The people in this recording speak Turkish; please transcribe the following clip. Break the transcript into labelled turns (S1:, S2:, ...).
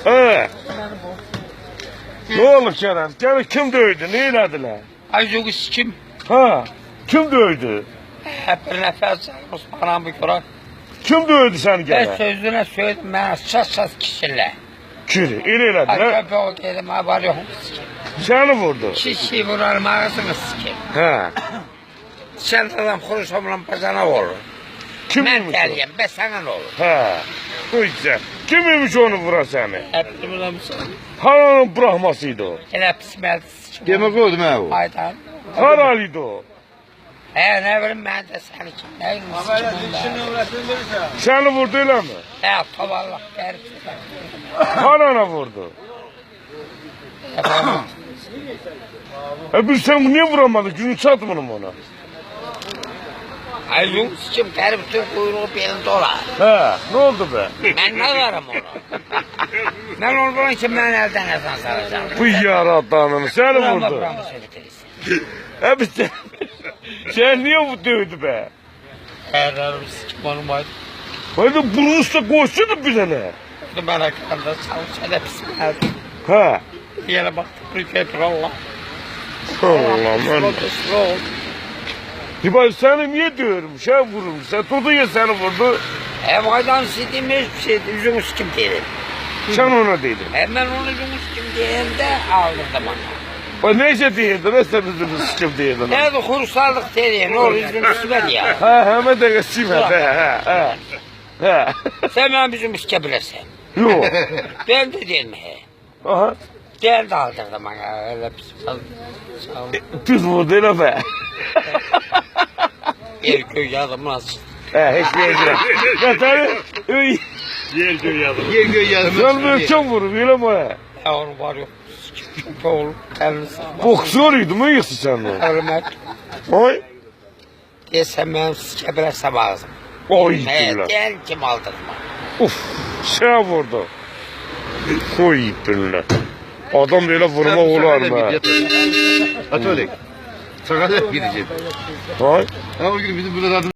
S1: He. Ne oldu Kerem? Kerem kim dövdü? Ne eylediler?
S2: Ayzoğuz kim?
S1: Ha. Kim dövdü?
S2: Hep bir nefes Osman'ın bir kuran.
S1: Kim dövdü seni
S2: Ben
S1: gene?
S2: sözüne söyledim ben çat kişiler.
S1: Kiri. Öyle eylediler.
S2: Köpek o dedim haber yok.
S1: Seni vurdu.
S2: Kişi vurarım ağzını sikeyim.
S1: He.
S2: Sen adam konuşamlan bazana olur.
S1: Kim
S2: Ben
S1: imiş o?
S2: teriyim be sana ne olur.
S1: He. Bu güzel. Kim imiş onu vuran seni?
S2: Hep bir bulamısın.
S1: Haranın bırakmasıydı o.
S2: Hele pısmeldi sikim.
S3: Demek oldu mu abi?
S2: Aydan.
S1: Haralıydı o.
S2: Ne bileyim ben de seni kim. Ne bileyim sikim onda.
S1: Seni vurdu öyle mi?
S2: Tovallah gerisi.
S1: Harana vurdu. Bir sen niye vuramadın? Günü çatmadın ona.
S2: Ayzoğuz kim? Garip Türk kuyruğu benim dolar.
S1: He. Ne oldu be?
S2: Ben ne varım onu? Ben onu bunun için ben elden ezan saracağım.
S1: Bu yaratanını seni vurdu. Abi sen niye bu dövdü be?
S2: Herhalde sikim onu baydı.
S1: Hadi burnu üstüne koşsana bir tane.
S2: Ben hakkında çalışan da pısmeldi.
S1: Ha.
S2: Yere baktım bir köpek Allah.
S1: Allah'ım. Ya seni niye dövüyorum? Şey vurmuş. Sen tutun ya seni vurdu.
S2: Evaydan sildiğim hiçbir şeydi. Üzümü sikim dedim.
S1: Sen ona dedin.
S2: Hemen onu üzümü sikim deyince aldırdım onu.
S1: O neyse değildi. Ne sen üzümü sıkım değildin.
S2: Nerede kursallık dedi. Ne olur üzümü siker ya.
S1: Ha hemen de geçeyim. He.
S2: Sen benim üzümü sikebilirsin.
S1: Yok.
S2: Ben de değil mi?
S1: Aha.
S2: Gel de aldırdım bana. Öyle pis. Sağ ol.
S1: Pis vurdu öyle be.
S2: Yerköy adamı nasıl?
S1: Hiç diyeceğim. Ya tabii.
S3: Yer yazmış.
S1: Sen böyle çok vurur öyle mi?
S2: Ya onu var yok. Sikim oğlum. Elini sıkma.
S1: Boksörüydü mü yoksa sen de?
S2: Ölmek.
S1: Oy.
S2: Desem ben sikebilirsem ağzım.
S1: Oy.
S2: Evet, gel kim aldırma.
S1: Uf. Şey vurdu. Oy billah. Adam böyle vurma olar mı?
S3: At öyle. Sakatlık gidecek.
S1: Oy.
S3: Ha o gün bizim burada